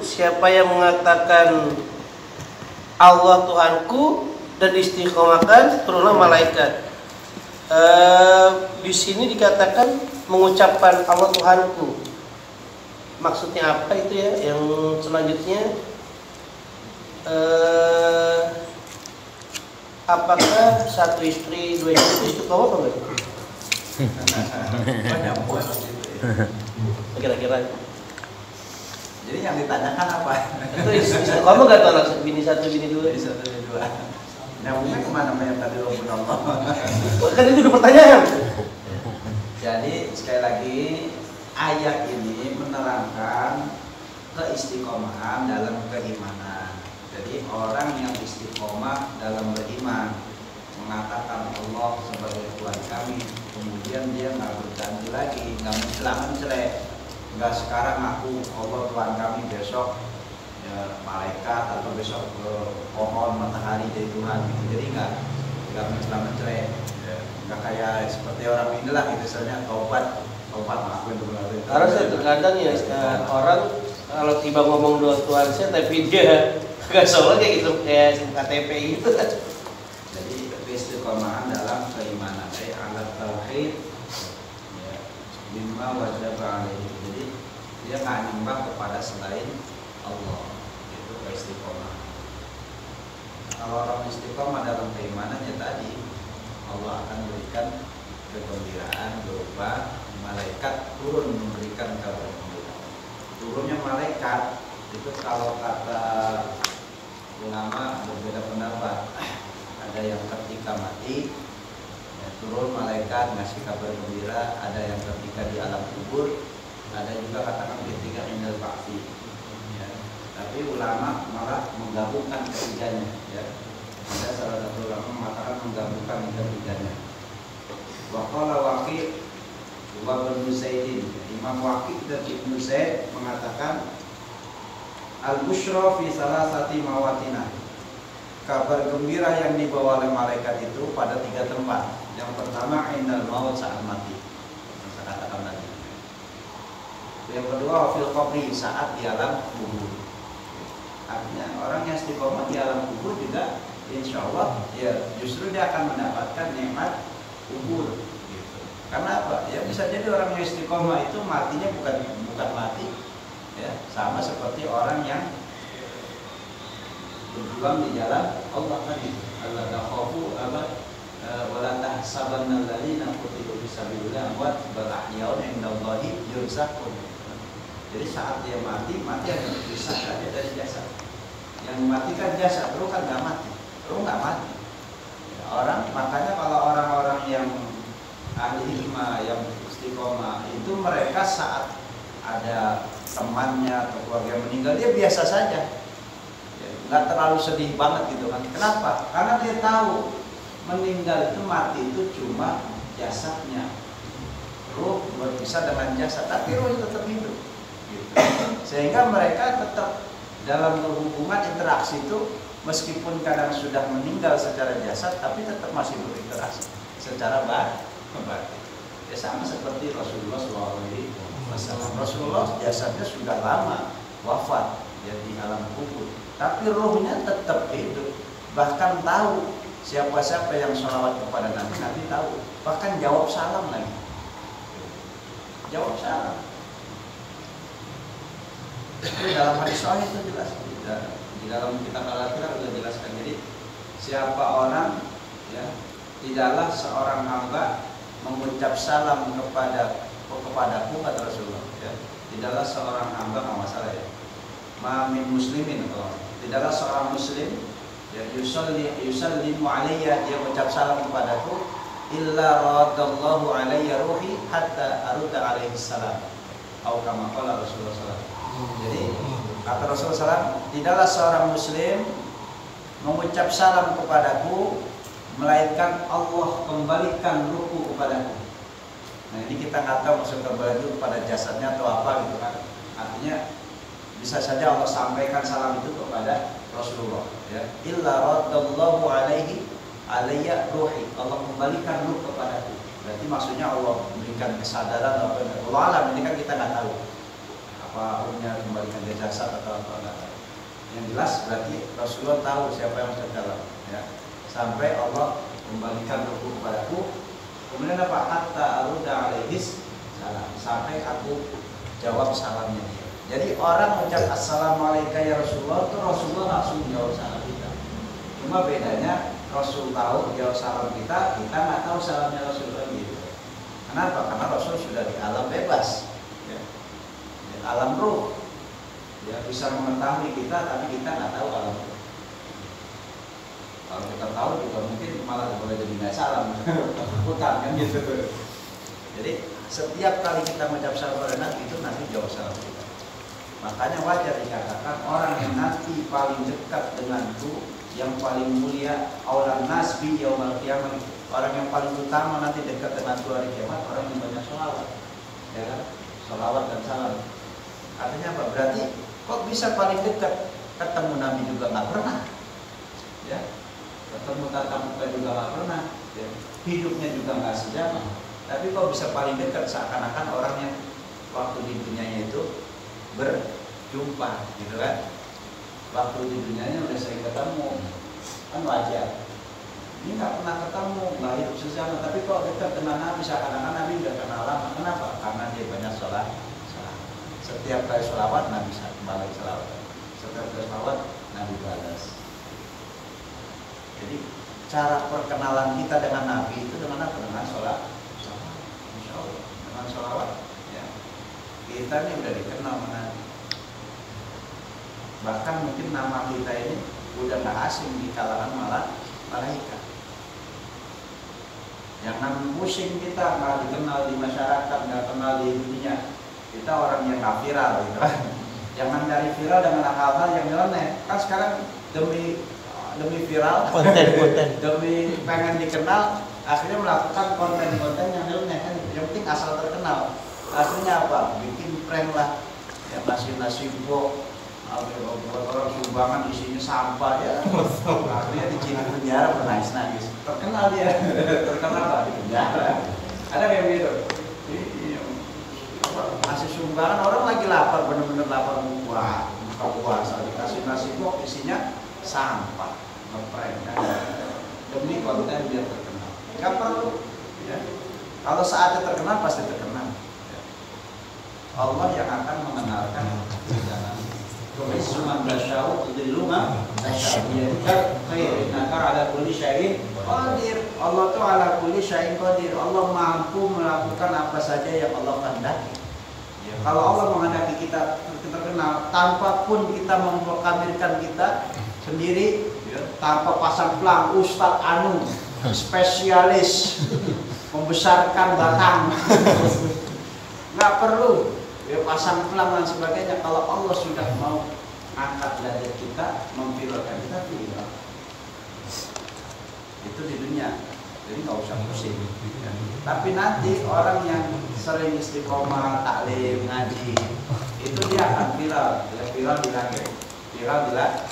siapa yang mengatakan Allah Tuhanku dan istiqomahkan turunlah malaikat. Di sini dikatakan mengucapkan Allah Tuhanku. Maksudnya apa itu ya? Yang selanjutnya apakah satu istri, dua istri istiqomah apa enggak? Kira-kira. Jadi yang ditanyakan apa? Itu istiqomah enggak tuh anak bini satu, bini dua? Bini satu, bini dua. Nyambungnya kemana yang tadi Rabbun Allah? Kan itu udah pertanyaan. Jadi sekali lagi ayat ini menerangkan keistiqomahan dalam keimanan. Jadi orang yang istiqomah dalam beriman, mengatakan Allah sebagai Tuhan kami, kemudian dia nggak berganti lagi, nggak mencelah-mencelah, nggak sekarang aku Allah Tuhan kami, besok ya, malaikat atau besok pohon matahari dari Tuhan gitu. Jadi nggak mencelah-mencelah, ya, nggak kayak seperti orang inilah gitu, misalnya taubat ngakuin dulu. Karena terkadang ya orang kalau tiba ngomong doa Tuhan saya, tapi dia nggak sholat kayak gitu, kayak KTP gitu. Jadi keistiqomahan dalam keimanan, alat tauhid, ya, bima wajib alaihi. Jadi dia nggak nyembah kepada selain Allah, itu keistiqomahan. Kalau orang istiqomah dalam keimanannya tadi, Allah akan berikan kegembiraan berupa malaikat turun memberikan kabar gembira. Turunnya malaikat itu kalau kata ulama berbeda pendapat. Ada yang ketika mati ya, turun malaikat ngasih kabar gembira, ada yang ketika di alam kubur, ada juga katakan ketika indal ba'thi. Ya. Tapi ulama malah menggabungkan ketiganya. Ya. Ada salah satu ulama mengatakan menggabungkan ketiganya. Waqala Waqi' wa Ibnu Zaidin. Imam Waqi' dan Ibnu Zaid mengatakan al-busyra fi salasati mawatina. Kabar gembira yang dibawa oleh malaikat itu pada 3 tempat. Yang pertama indal maut, saat mati. Saya katakan tadi. Yang kedua fil qabri, saat di alam kubur. Artinya orang yang istiqomah di alam kubur juga insya Allah ya justru dia akan mendapatkan nikmat kubur. Gitu. Karena apa? Ya bisa jadi orang yang istiqomah itu matinya bukan mati. Ya, sama seperti orang yang berjuang di jalan Allah tadi. Allah takhafu wala tahsabanna alladziina qutilu fisabilillah amwat bal ahyaun 'indallahi yurzaqun. Jadi saat dia mati yang terpisah saja dari jasad. Yang mematikan jasad, ruh kan nggak mati. Ruh nggak mati. Orang makanya kalau orang-orang yang ahli hikmah yang istiqomah itu mereka saat ada temannya atau keluarga meninggal dia biasa saja, nggak terlalu sedih banget gitu kan. Kenapa? Karena dia tahu meninggal itu, mati itu cuma jasadnya, ruh berpisah dengan jasad, tapi ruh tetap hidup gitu. Sehingga mereka tetap dalam hubungan interaksi itu, meskipun kadang sudah meninggal secara jasad tapi tetap masih berinteraksi secara batin. Ya sama seperti Rasulullah SAW. Rasulullah jasadnya sudah lama wafat ya di alam kubur, tapi ruhnya tetap hidup. Bahkan tahu siapa-siapa yang sholawat kepada Nabi, Nabi tahu. Bahkan jawab salam lagi. Jawab salam. Itu dalam hadis sahih itu jelas. Di dalam kitab Al-Akhirah sudah jelaskan. Jadi siapa orang ya tidaklah seorang hamba mengucap salam kepadaku, kata Rasulullah ya. Tidaklah seorang hamba, nggak masalah ya, ma'min muslimin, atau tidaklah seorang muslim ya yusallimu alayya, dia mengucap salam kepadaku, illa radallahu alayya ruhi hatta arudda alaihi salam, atau kama qala Rasulullah SAW. Jadi kata Rasulullah SAW, tidaklah seorang muslim mengucap salam kepadaku melainkan Allah kembalikan ruhku kepadaku. Nah ini kita nggak tahu maksud kembali itu kepada jasadnya atau apa gitu kan. Artinya bisa saja Allah sampaikan salam itu kepada Rasulullah ya. Illa radallahu alayya ruhi, Allah kembalikan ruh kepadaku. Berarti maksudnya Allah berikan kesadaran apa, Allah alam, ini kan kita nggak tahu apa umumnya kembalikan ke jasad atau apa enggak. Yang jelas berarti Rasulullah tahu siapa yang terdalam ya. Sampai Allah kembalikan ruku kepadaku. Kemudian apa? Hatta arudda alaihis salam. Sampai aku jawab salamnya dia. Jadi orang ucap assalamualaikum ya Rasulullah itu Rasulullah langsung jawab salam kita. Cuma bedanya Rasul tahu jawab salam kita nggak tahu salamnya Rasulullah gitu. Kenapa? Karena Rasul sudah di alam bebas, ya. Di alam ruh. Dia bisa mengetahui kita, tapi kita nggak tahu alam ruh. Kalau kita tahu juga mungkin malah boleh jadi nggak salam, takutan kan gitu. Jadi setiap kali kita mengucap salam pada Nabi itu Nabi jawab salam kita. Makanya wajar dikatakan orang yang nanti paling dekat denganku, yang paling mulia, aulan nasbi yaumil qiyamah, orang yang paling utama nanti dekat dengan hari kiamat, orang yang banyak sholawat, ya kan? Sholawat dan salam. Artinya apa? Berarti kok bisa paling dekat? Ketemu Nabi juga nggak pernah, ya. Ketemu tatap muka juga nggak pernah, ya. Hidupnya juga nggak sejaman. Tapi kok bisa paling dekat seakan-akan orang yang waktu di dunianya itu berjumpa, gitu kan? Waktu di dunianya udah sering ketemu, kan wajar. Ini nggak pernah ketemu, nggak hidup sejaman, tapi kok dekat dengan Nabi seakan-akan Nabi udah kenal lama. Kenapa? Karena dia banyak sholat. Setiap kali sholawat Nabi balik sholawat. Setiap kali sholawat Nabi balas. Jadi cara perkenalan kita dengan Nabi itu dengan apa? Dengan sholat. Insya Allah dengan sholawat. Ya. Kita ini udah dikenal sama Nabi. Bahkan mungkin nama kita ini udah nggak asing di kalangan malaikat. Yang namanya pusing kita nggak dikenal di masyarakat, nggak kenal di dunia. Kita orang yang nggak viral, gitu kan? Jangan dari viral dengan hal-hal yang nyeleneh. Kan sekarang demi viral, konten, demi pengen dikenal, akhirnya melakukan konten-konten yang nyeleneh kan. Yang penting asal terkenal. Akhirnya apa? Bikin prank lah, ya nasi bok. Orang sumbangan isinya sampah ya, akhirnya dicina penjara bernangis-nangis. Terkenal dia, terkenal lah di penjara. Ada kayak gitu. Nasi sumbangan orang lagi lapar, bener-bener lapar buka puasa dikasih nasi bok isinya sampah, ngeprank kan? Demi konten biar terkenal. Gak perlu. Ya. Kalau saatnya terkenal pasti terkenal. Ya. Allah yang akan mengenalkan jalan. Kemudian bersyau diluma syai'an khair nakar ala kulli syai'in qadir. Allah tuh ala kulli syai'in qadir. Allah mampu melakukan apa saja yang Allah kehendaki. Ya, kalau Allah menghendaki kita terkenal tanpa pun kita memproklamirkan kita sendiri, ya, tanpa pasang pelang Ustadz Anu spesialis membesarkan batang, nggak perlu. Ya, pasang pelang dan sebagainya. Kalau Allah sudah mau angkat derajat kita, memviralkan kita, viral. Itu di dunia. Jadi nggak usah pusing. Ya. Tapi nanti orang yang sering istiqomah, taklim, ngaji, itu dia akan viral. Dia viral di langit, viral di langit.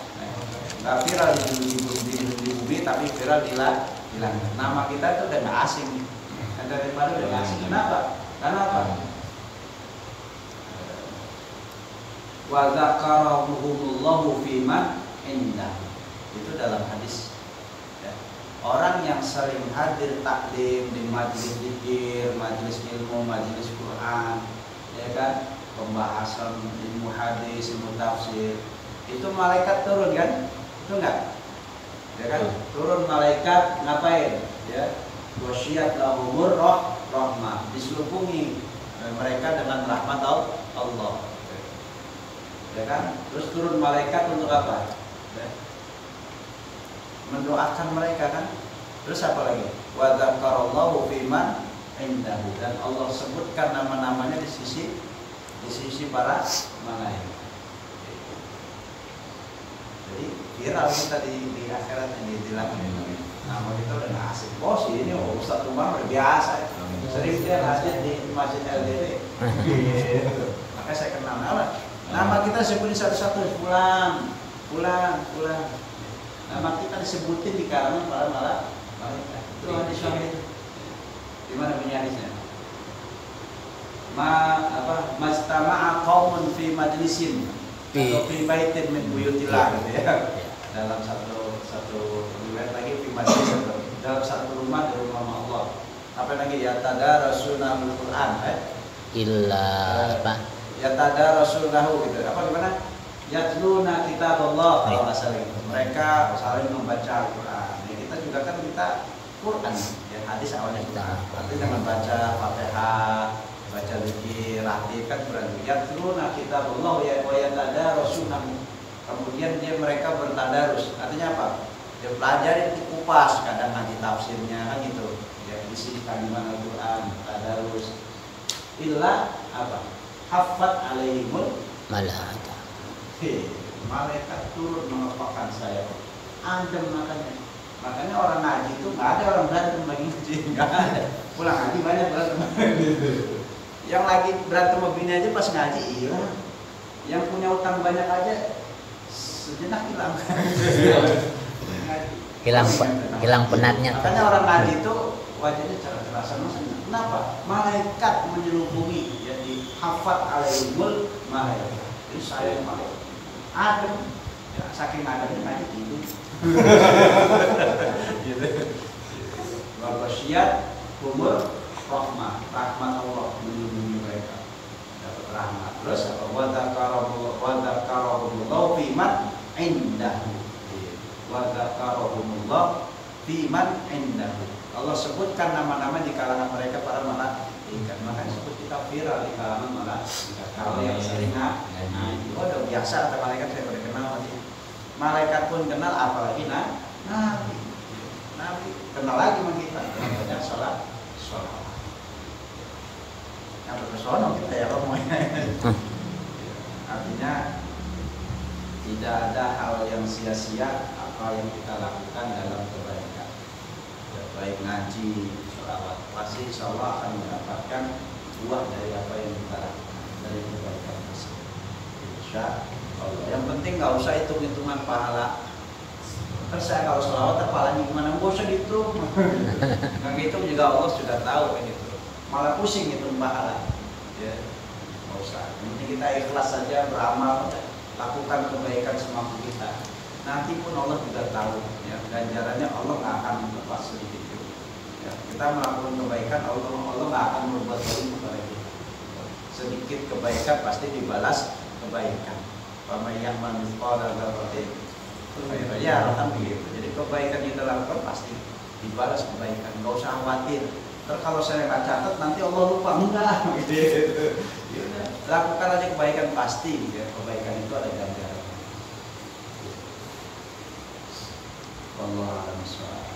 Nggak viral di bumi, tapi viral di langit. Nama kita itu udah nggak asing. Daripada udah nggak asing. Kenapa? Karena apa? Wa dzakarahumullahu fiman indah. Itu dalam hadis. Ya. Orang yang sering hadir taklim di majelis zikir, majelis ilmu, majelis Quran, ya kan, pembahasan ilmu hadis, ilmu tafsir, itu malaikat turun kan? Itu enggak? Ya kan? Turun malaikat ngapain? Ya. Wasyiyat lahumur rahmah, diselubungi mereka dengan rahmat Allah. Ya kan? Terus turun malaikat untuk apa? Ya. Mendoakan mereka kan? Terus apa lagi? Wa dzakarallahu fiman indahu, dan Allah sebutkan nama-namanya di sisi para malaikat. Jadi viral kita di akhirat ini di langit. Nama kita udah nggak asing. Bos ini Ustadz Umar udah biasa. Sering dia hadir di Masjid LDB. Makanya saya kenal nama kita sebutin satu-satu, pulang. Nama kita disebutin di kalangan para malaikat. Itu hadis sahih. Di mana punya hadisnya? Mastama'a qaumun fi majlisin atau fi baitin min buyutillah gitu ya. Dalam satu riwayat lagi fi majlis dalam satu rumah dari rumah Allah. Apa lagi ya tadarasuna al-Qur'an illa apa? Ya tadarasunahu gitu. Apa gimana? Yatluna kitaballah kalau nggak salah gitu. Mereka saling membaca Al-Qur'an. Ya, kita juga kan kita Quran ya, hadis awalnya Quran. Tapi dengan baca Fatihah, baca zikir, ratib kan Quran. Yatluna kitaballah wa yatadarasunahu. Kemudian mereka bertadarus. Artinya apa? Dia pelajari dikupas, kadang ngaji tafsirnya kan gitu. Ya isi kalimat Al-Qur'an, tadarus. Illa apa? Hafat alaihimul Malaikah. Malaikat turun mengepakkan saya. Adem makanya orang ngaji itu nggak ada orang berantem lagi ngaji, nggak ada. Pulang ngaji banyak berantem. Yang lagi berantem sama bini aja pas ngaji hilang. Yang punya utang banyak aja sejenak hilang. hilang penatnya. Makanya orang ngaji itu wajahnya cerah-cerahan. Kenapa? Malaikat menyelubungi, jadi hafat alaihimul malaikat. Jadi saya malaikat adem, ya, saking ademnya ngaji gitu. Gitu. Wabasyiat umur rahmat Allah melindungi mereka dapat rahmat. Terus apa? Wadzakarahumullah fiman indahu. Wadzakarahumullah fiman indahu. Allah sebutkan nama-nama di kalangan mereka para malaikat. Makanya sebut kita viral di kalangan malaikat. Kalau yang sering udah biasa ada malaikat saya udah kenal nanti. Malaikat pun kenal, apalagi nabi kenal lagi sama kita. Banyak sholat. Yang berpersona kita ya ngomongnya. Artinya tidak ada hal yang sia-sia apa yang kita lakukan dalam kebaikan. Baik ngaji, sholawat, pasti insya Allah akan mendapatkan buah dari apa yang kita lakukan dari kebaikan tersebut. Insya Allah. Yang penting nggak usah hitung-hitungan pahala. Terus saya kalau sholawat pahalanya gimana? Nggak usah dihitung. Nggak hitung juga Allah sudah tahu kan itu. Malah pusing hitung pahala. Ya, nggak usah. Ini kita ikhlas saja beramal, lakukan kebaikan semampu kita. Nanti pun Allah juga tahu. Ya, ganjarannya Allah nggak akan lepas sedikit. Ya, kita melakukan kebaikan, Allah nggak akan berbuat zalim kepada kita. Sedikit kebaikan pasti dibalas kebaikan. Pemayan manfaat dzarratin ya alhamdulillah. Jadi kebaikan yang kita lakukan pasti dibalas kebaikan. Nggak usah khawatir. Terus kalau saya nggak catat nanti Allah lupa, enggak. Gitu. Ya, lakukan aja kebaikan pasti. Ya, kebaikan itu ada ganjaran. Wallahu a'lam bishawab.